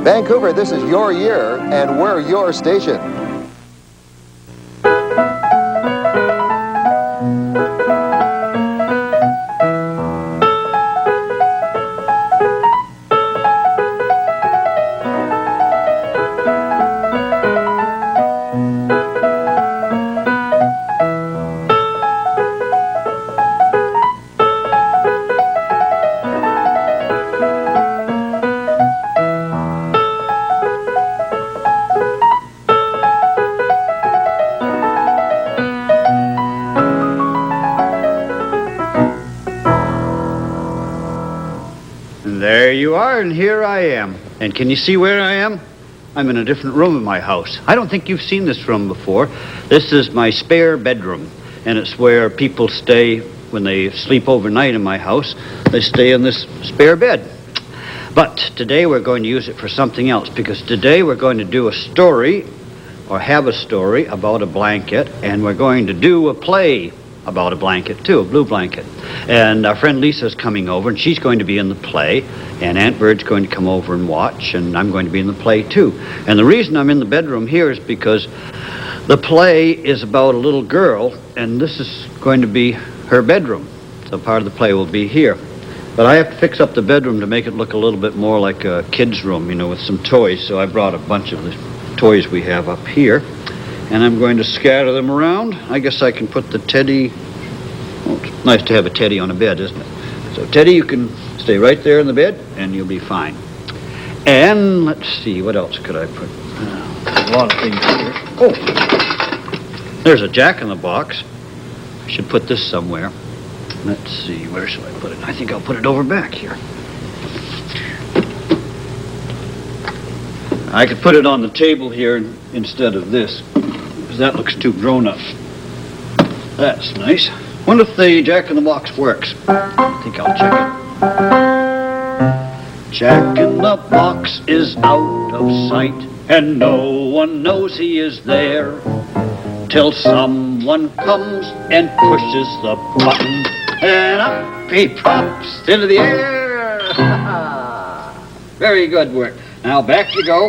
Vancouver, this is your year, and we're your station. There you are, and here I am. And can you see where I am? I'm in a different room in my house. I don't think you've seen this room before. This is my spare bedroom, and it's where people stay when they sleep overnight in my house. They stay in this spare bed. But today we're going to use it for something else, because today we're going to do a story, or have a story about a blanket, and we're going to do a play about a blanket too, a blue blanket. And our friend Lisa's coming over, and she's going to be in the play, and Aunt Bird's going to come over and watch, and I'm going to be in the play too. And the reason I'm in the bedroom here is because the play is about a little girl, and this is going to be her bedroom. So part of the play will be here. But I have to fix up the bedroom to make it look a little bit more like a kid's room, you know, with some toys. So I brought a bunch of the toys we have up here, and I'm going to scatter them around. I guess I can put the teddy. Well, it's nice to have a teddy on a bed, isn't it? So Teddy, you can stay right there in the bed, and you'll be fine. And let's see, what else could I put? A lot of things here. Oh, there's a jack-in-the-box. I should put this somewhere. Let's see, where should I put it? I think I'll put it over back here. I could put it on the table here instead of this, because that looks too grown up. That's nice. Wonder if the jack-in-the-box works. I think I'll check it. Jack-in-the-box is out of sight, and no one knows he is there, till someone comes and pushes the button, and up he pops into the air. Very good work. Now back you go.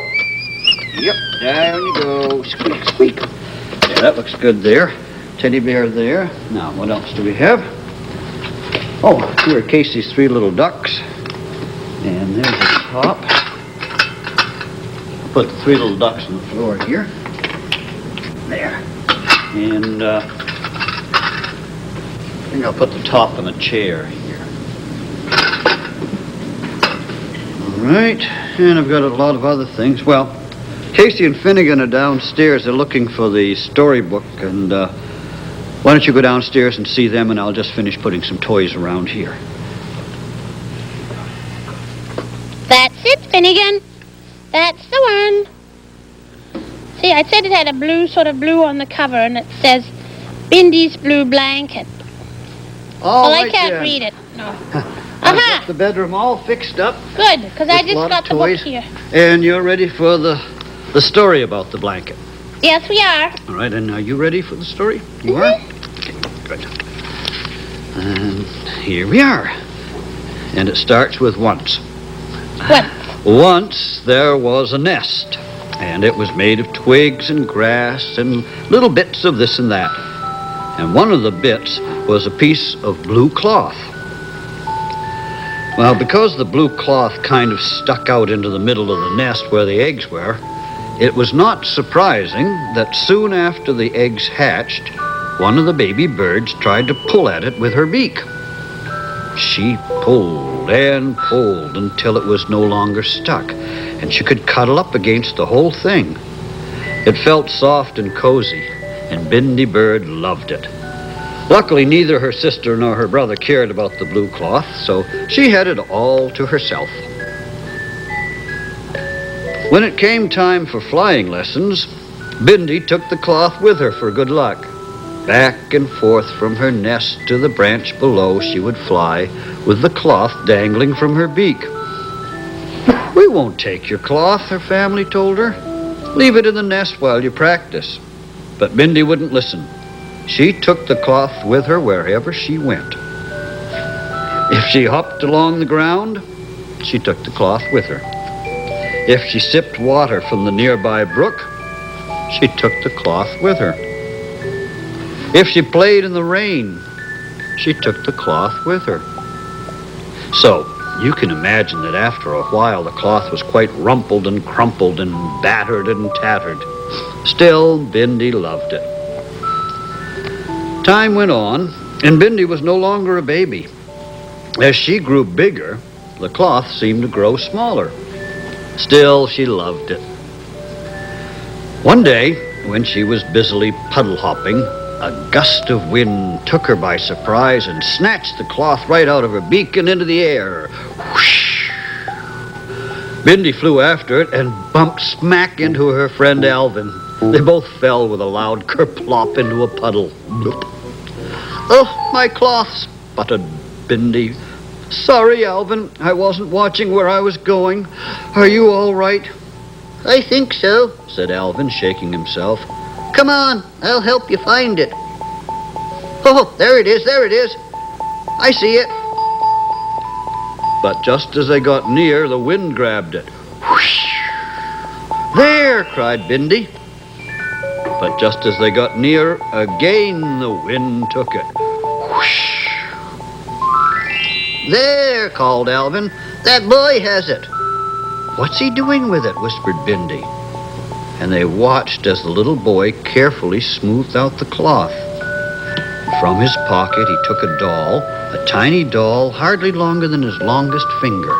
Yep, down you go. Squeak, squeak. Yeah, that looks good there. Teddy bear there. Now, what else do we have? Oh, here are Casey's 3 little ducks. And there's the top. I'll put the 3 little ducks on the floor here. There. And I think I'll put the top on the chair here. All right. And I've got a lot of other things. Well, Casey and Finnegan are downstairs. They're looking for the storybook, and why don't you go downstairs and see them, and I'll just finish putting some toys around here. That's it, Finnegan. That's the one. See, I said it had a blue, sort of blue on the cover, and it says Bindy's Blue Blanket. All well, right, I can't then. read it. No. I've got the bedroom all fixed up. Good, because I just lot got of the book toys. here. And you're ready for the story about the blanket. Yes, we are. All right, and are you ready for the story? You are? Okay, good. And here we are. And it starts with once. What? Once there was a nest, and it was made of twigs and grass and little bits of this and that. And one of the bits was a piece of blue cloth. Well, because the blue cloth kind of stuck out into the middle of the nest where the eggs were, it was not surprising that soon after the eggs hatched, one of the baby birds tried to pull at it with her beak. She pulled and pulled until it was no longer stuck, and she could cuddle up against the whole thing. It felt soft and cozy, and Bindi Bird loved it. Luckily, neither her sister nor her brother cared about the blue cloth, so she had it all to herself. When it came time for flying lessons, Bindi took the cloth with her for good luck. Back and forth from her nest to the branch below she would fly, with the cloth dangling from her beak. "We won't take your cloth," her family told her. "Leave it in the nest while you practice." But Bindi wouldn't listen. She took the cloth with her wherever she went. If she hopped along the ground, she took the cloth with her. If she sipped water from the nearby brook, she took the cloth with her. If she played in the rain, she took the cloth with her. So, you can imagine that after a while the cloth was quite rumpled and crumpled and battered and tattered. Still, Bindi loved it. Time went on, and Bindi was no longer a baby. As she grew bigger, the cloth seemed to grow smaller. Still, she loved it. One day, when she was busily puddle hopping, a gust of wind took her by surprise and snatched the cloth right out of her beak and into the air. Whoosh! Bindi flew after it and bumped smack into her friend Alvin. They both fell with a loud kerplop into a puddle. Bloop. "Oh, my cloth," sputtered Bindi. "Sorry, Alvin. I wasn't watching where I was going. Are you all right?" "I think so," said Alvin, shaking himself. "Come on, I'll help you find it." "Oh, there it is, there it is. I see it." But just as they got near, the wind grabbed it. Whoosh! "There!" cried Bindi. But just as they got near, again the wind took it. Whoosh! "There!" called Alvin. "That boy has it." "What's he doing with it?" whispered Bindi. And they watched as the little boy carefully smoothed out the cloth. From his pocket, he took a doll, a tiny doll hardly longer than his longest finger.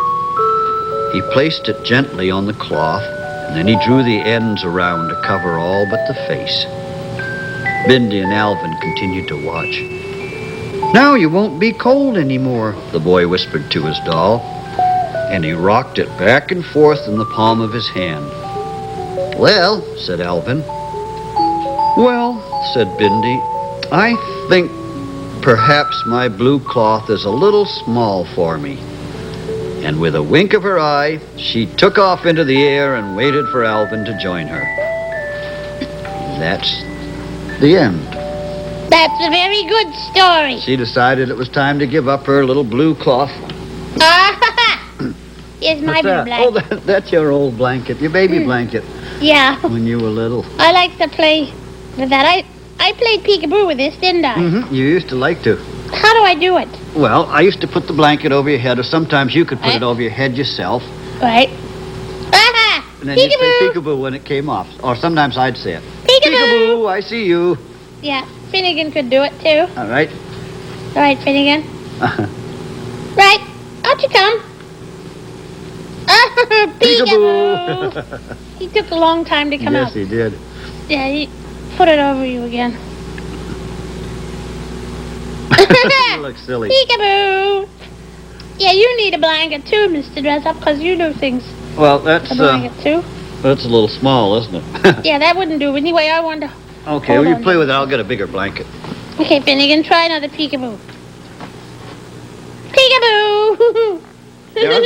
He placed it gently on the cloth, and then he drew the ends around to cover all but the face. Bindi and Alvin continued to watch. "Now you won't be cold anymore," the boy whispered to his doll, and he rocked it back and forth in the palm of his hand. "Well," said Alvin. "Well," said Bindi, "I think perhaps my blue cloth is a little small for me." And with a wink of her eye, she took off into the air and waited for Alvin to join her. That's the end. That's a very good story. She decided it was time to give up her little blue cloth. Here's my What's blue that? blanket. Oh, that's your old blanket, your baby blanket, Yeah. when you were little. I like to play with that. I played peekaboo with this, didn't I? Mm-hmm. You used to like to. How do I do it? Well, I used to put the blanket over your head, or sometimes you could put it over your head yourself. Right. Aha! And then you'd say Peekaboo! peekaboo when it came off. Or sometimes I'd say it. Peekaboo! Peekaboo, I see you. Yeah, Finnegan could do it too. All right. All right, Finnegan. Right, out you come. Peekaboo! He took a long time to come Yes, out. he did. Yeah, he put it over you again. You look silly. Peekaboo! Yeah, you need a blanket too, Mr. Dressup, because you do things Well, that's a blanket too. a little small, isn't it? Yeah, that wouldn't do. Anyway, I wanted to... Okay, Hold well, you on. play with it. I'll get a bigger blanket. Okay, Finnegan, try another peekaboo. Peekaboo! You're